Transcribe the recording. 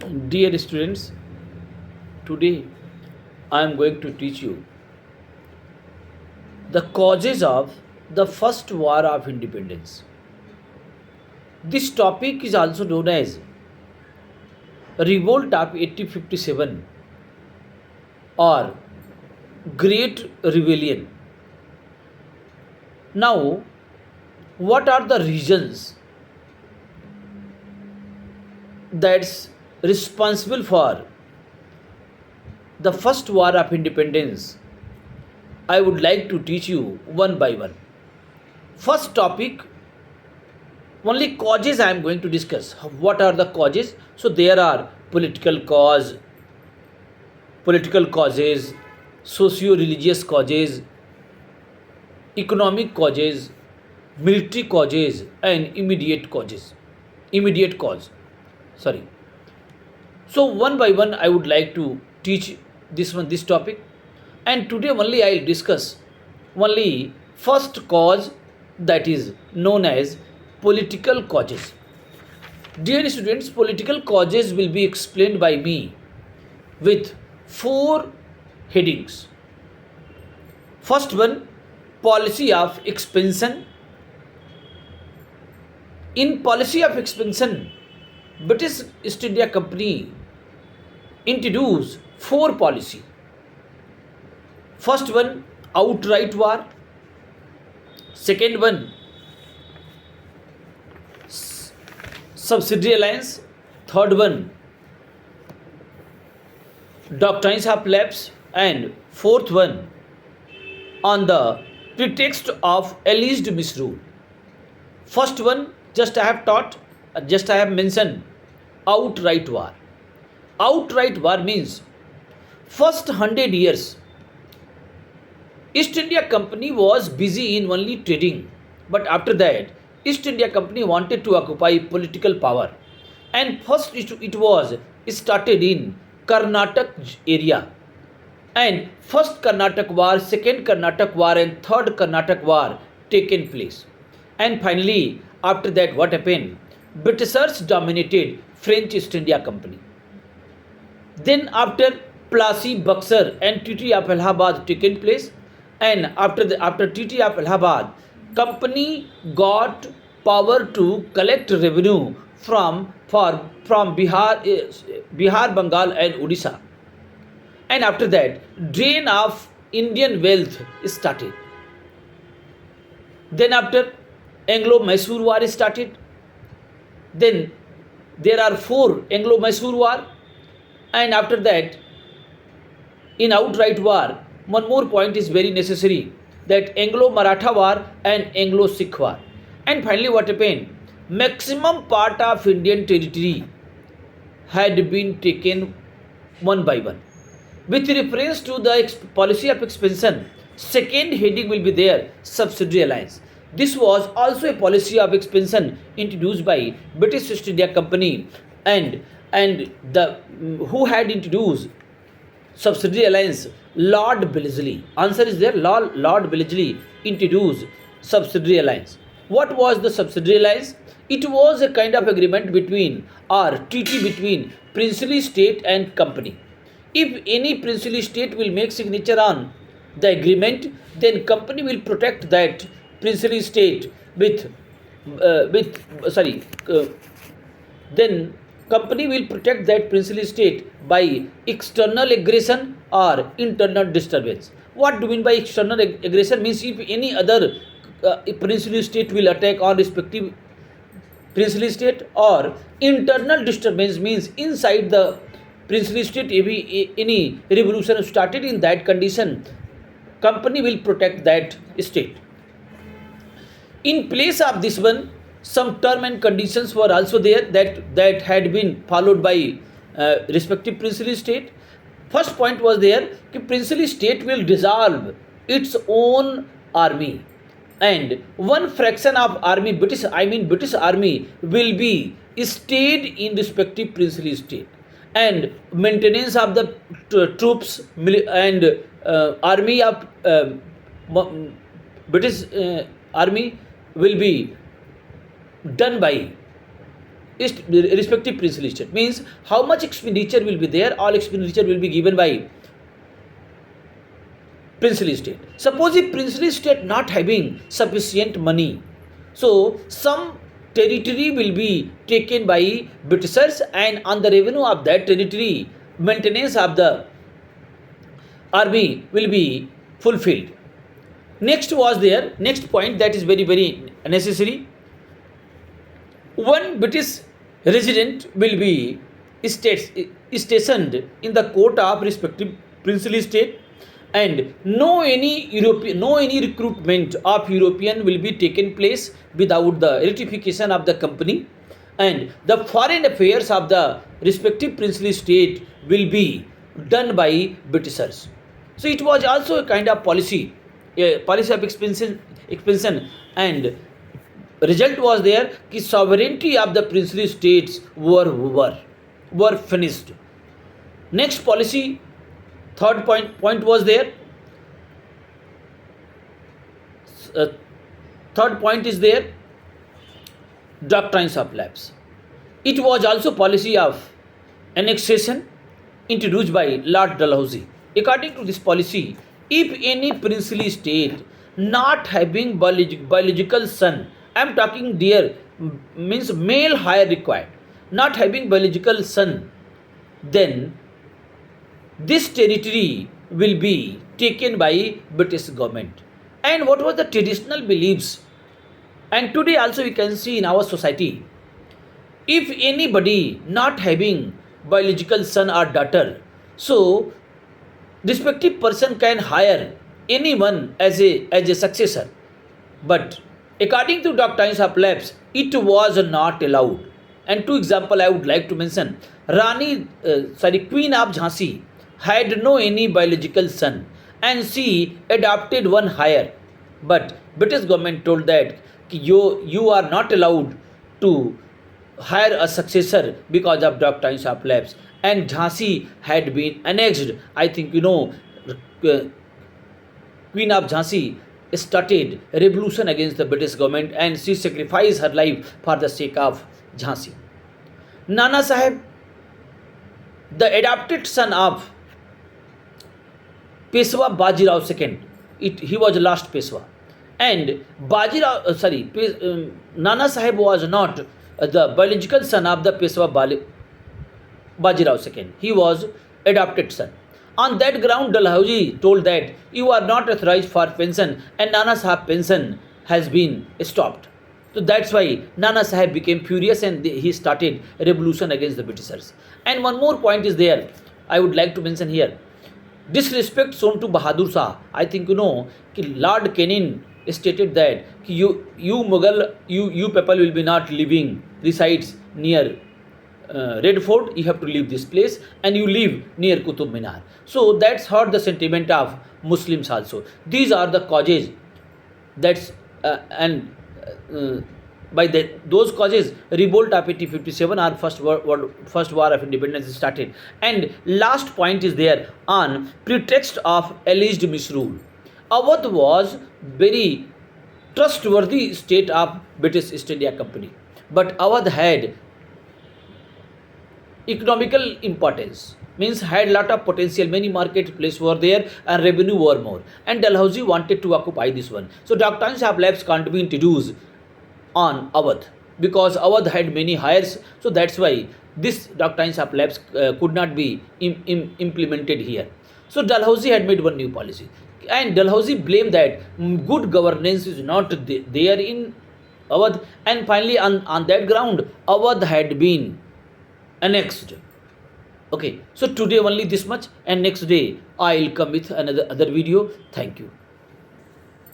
Dear students, today I am going to teach you the causes of the First War of Independence. This topic is also known as Revolt of 1857 or Great Rebellion. Now, what are the reasons that's responsible for the First War of Independence? I would like to teach you one by one. First topic, only causes I am going to discuss. What are the causes? So there are political causes, socio-religious causes, economic causes, military causes, and immediate causes. Immediate cause. Sorry. So one by one, I would like to teach this topic, and today only I will discuss only first cause, that is known as political causes. Dear students, political causes will be explained by me with four headings. First one, policy of expansion. In policy of expansion, British East India Company introduced four policy. First one, outright war. Second one, subsidiary alliance. Third one, doctrines of lapse. And fourth one, on the pretext of alleged misrule. First one, just I have mentioned outright war. Outright war means first 100 years East India Company was busy in only trading, but after that East India Company wanted to occupy political power, and first it was started in Karnataka area, and first Karnataka war, second Karnataka war, and third Karnataka war taken place. And finally, after that, what happened? Britishers dominated French East India Company. Then after Plassey, Buxar, and Treaty of Allahabad taken place, and after Treaty of Allahabad, company got power to collect revenue from Bihar, Bengal, and Odisha. And after that, drain of Indian wealth started. Then after Anglo-Mysore war started. Then there are four Anglo-Mysore war, and after that, in outright war, one more point is very necessary, that Anglo-Maratha war and Anglo-Sikh war. And finally, what happened? Maximum part of Indian territory had been taken one by one. With reference to the policy of expansion, second heading will be there, subsidiary alliance. This was also a policy of expansion introduced by British East India Company, and the who had introduced subsidiary alliance? Lord Wellesley. Answer is there. Lord Wellesley introduced subsidiary alliance. What was the subsidiary alliance? It was a kind of agreement between, or treaty between, princely state and company. If any princely state will make signature on the agreement, then company will protect that princely state then company will protect that princely state by external aggression or internal disturbance. What do you mean by external aggression? Means if any other princely state will attack on respective princely state, or internal disturbance means inside the princely state if any revolution started, in that condition company will protect that state. In place of this one, some term and conditions were also there that had been followed by respective princely state. First point was there that princely state will dissolve its own army, and one fraction of army, British army, will be stayed in respective princely state, and maintenance of the troops and army of British army will be done by respective princely state. Means how much expenditure will be there, all expenditure will be given by princely state. Suppose if princely state not having sufficient money, so some territory will be taken by Britishers, and on the revenue of that territory, maintenance of the army will be fulfilled. Next was there, next point that is very necessary. One British resident will be stationed in the court of respective princely state, and no any recruitment of European will be taken place without the ratification of the company, and the foreign affairs of the respective princely state will be done by Britishers. So it was also a kind of policy, a policy of expansion, and result was there कि sovereignty of the princely states were finished. Next policy, third point was there. Third point is there, doctrines of lapse. It was also policy of annexation introduced by Lord Dalhousie. According to this policy, if any princely state not having biological son, I am talking dear, means male hire required, not having biological son, then this territory will be taken by British government. And what was the traditional beliefs? And today also we can see in our society, if anybody not having biological son or daughter, so respective person can hire anyone as a successor. But according to doctrines of lapse, it was not allowed. And two example I would like to mention. Queen of Jhansi had no any biological son, and she adopted one hire. But British government told that you are not allowed to hire a successor because of doctrines of lapse. And Jhansi had been annexed. I think Queen of Jhansi started a revolution against the British government, and she sacrificed her life for the sake of Jhansi. Nana Sahib, the adopted son of Peshwa Bajirao II, he was the last Peshwa. And Nana Sahib was not the biological son of the Peshwa Bajirao II. He was adopted son. On that ground, Dalhousie told that you are not authorized for pension, and Nana Sahib pension has been stopped. So that's why Nana Sahib became furious, and he started a revolution against the Britishers. And one more point is there, I would like to mention here. Disrespect shown to Bahadur Shah. I think Lord Canning stated that you Mughal, you people will be not living, resides near Red Fort, you have to leave this place, and you live near Qutub Minar. So that's hurt the sentiment of Muslims also. These are the causes. That's by those causes, revolt of 1857 or first war of independence started. And last point is there on pretext of alleged misrule. Awadh was very trustworthy state of British East India Company, but Awadh had economical importance, means had lot of potential, many marketplaces were there and revenue were more, and Dalhousie wanted to occupy this one. So doctrines of lapse can't be introduced on Awadh because Awadh had many hires, so that's why this doctrines of lapse could not be implemented here. So Dalhousie had made one new policy, and Dalhousie blamed that good governance is not there in Awadh, and finally on that ground Awadh had been annexed. Okay, so today only this much, and next day I'll come with another video. Thank you.